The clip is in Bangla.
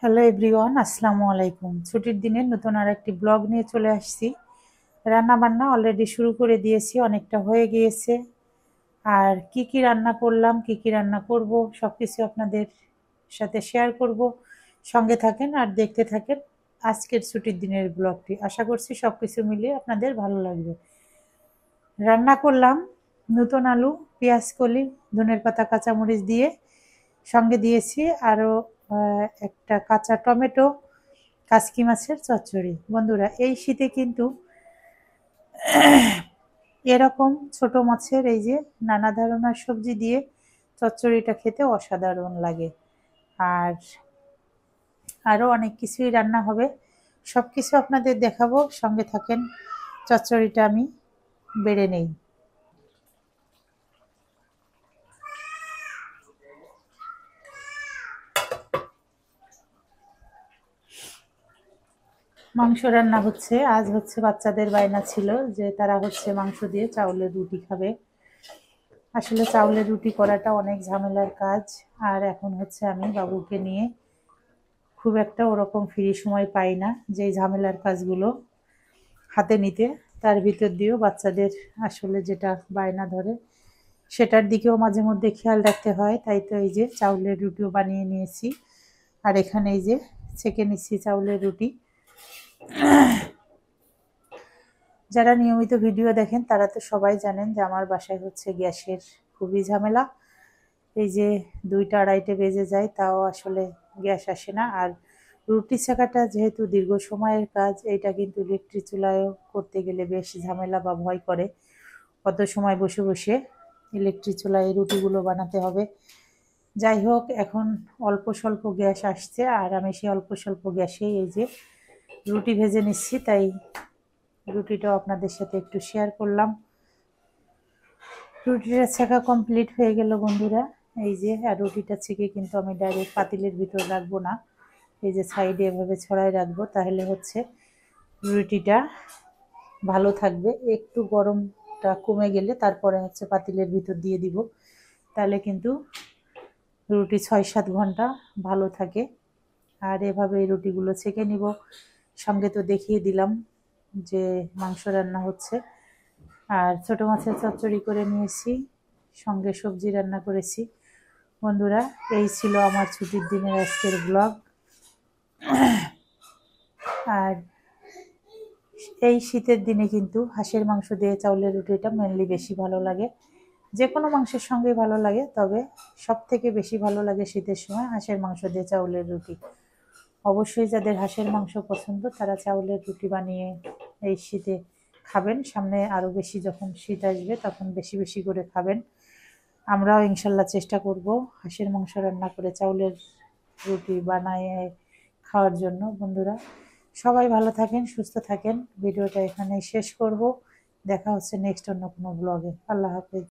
হ্যালো এভরিওয়ান, আসসালামু আলাইকুম। ছুটির দিনে নতুন আর একটি ব্লগ নিয়ে চলে আসছি। রান্না বান্না অলরেডি শুরু করে দিয়েছি, অনেকটা হয়ে গিয়েছে। আর কি কি রান্না করলাম, কি কি রান্না করব, সব কিছু আপনাদের সাথে শেয়ার করব। সঙ্গে থাকেন আর দেখতে থাকেন আজকের ছুটির দিনের ব্লগটি। আশা করছি সব কিছু মিলিয়ে আপনাদের ভালো লাগবে। রান্না করলাম নতুন আলু, পেঁয়াজ কলি, ধনের পাতা, কাঁচামরিচ দিয়ে, সঙ্গে দিয়েছি আরও একটা কাঁচা টমেটো, কাসকি মাছের চচ্চড়ি। বন্ধুরা, এই শীতে কিন্তু এরকম ছোট মাছের এই যে নানা ধরনের সবজি দিয়ে চচ্চড়িটা খেতে অসাধারণ লাগে। আর আরও অনেক কিছুই রান্না হবে, সব কিছু আপনাদের দেখাবো। সঙ্গে থাকেন, চচ্চড়িটা আমি বেড়ে নেই। মাংস রান্না হচ্ছে, আজ হচ্ছে বাচ্চাদের বায়না ছিল যে তারা হচ্ছে মাংস দিয়ে চাউলের রুটি খাবে। আসলে চাউলের রুটি করাটা অনেক ঝামেলার কাজ। আর এখন হচ্ছে আমি বাবুকে নিয়ে খুব একটা ওরকম ফ্রি সময় পাই না যে ঝামেলার কাজগুলো হাতে নিতে। তার ভিতর দিয়েও বাচ্চাদের আসলে যেটা বায়না ধরে সেটার দিকেও মাঝে মধ্যে খেয়াল রাখতে হয়। তাই তো এই যে চাউলের রুটিও বানিয়ে নিয়েছি। আর এখানে এই যে ছেঁকে নিচ্ছি চাউলের রুটি। যারা নিয়মিত ভিডিও দেখেন তারা তো সবাই জানেন যে আমার বাসায় হচ্ছে গ্যাসের খুবই ঝামেলা। এই যে 2টা 2:30 বেজে যায়, তাও আসলে গ্যাস আসে না। আর রুটি সেঁকাটা যেহেতু দীর্ঘ সময়ের কাজ, এটা কিন্তু ইলেকট্রিক চুলায়ও করতে গেলে বেশ ঝামেলা বা ভয় করে। কত সময় বসে বসে ইলেকট্রিক চুলায় রুটিগুলো বানাতে হবে। যাই হোক, এখন অল্প স্বল্প গ্যাস আসছে আর আমি সেই অল্প স্বল্প গ্যাসেই এই যে রুটি ভেজে নিচ্ছি। তাই রুটিটাও আপনাদের সাথে একটু শেয়ার করলাম। রুটিটা ছেঁকা কমপ্লিট হয়ে গেল বন্ধুরা। এই যে আর রুটিটা ছেঁকে কিন্তু আমি ডাইরেক্ট পাতিলের ভিতর রাখবো না, এই যে সাইডে এভাবে ছড়াই রাখবো। তাহলে হচ্ছে রুটিটা ভালো থাকবে। একটু গরমটা কমে গেলে তারপরে হচ্ছে পাতিলের ভিতর দিয়ে দিব, তাহলে কিন্তু রুটি 6-7 ঘন্টা ভালো থাকে। আর এভাবে এই রুটিগুলো ছেঁকে নিব। সঙ্গে তো দেখিয়ে দিলাম যে মাংস রান্না হচ্ছে, আর ছোট মাছের চচ্চড়ি করে নিয়েছি, সঙ্গে সবজি রান্না করেছি। বন্ধুরা, এই ছিল আমার ছুটির দিনের আজকের ব্লগ। আর এই শীতের দিনে কিন্তু হাঁসের মাংস দিয়ে চাউলের রুটিটা মেনলি বেশি ভালো লাগে। যে কোনো মাংসের সঙ্গে ভালো লাগে, তবে সব থেকে বেশি ভালো লাগে শীতের সময় হাঁসের মাংস দিয়ে চাউলের রুটি। অবশ্যই যাদের হাঁসের মাংস পছন্দ তারা চাউলের রুটি বানিয়ে এই শীতে খাবেন। সামনে আরও বেশি যখন শীত আসবে তখন বেশি বেশি করে খাবেন। আমরাও ইনশাল্লাহ চেষ্টা করব হাঁসের মাংস রান্না করে চাউলের রুটি বানিয়ে খাওয়ার জন্য। বন্ধুরা, সবাই ভালো থাকেন, সুস্থ থাকেন। ভিডিওটা এখানেই শেষ করব। দেখা হচ্ছে নেক্সট অন্য কোনো ব্লগে। আল্লাহ হাফেজ।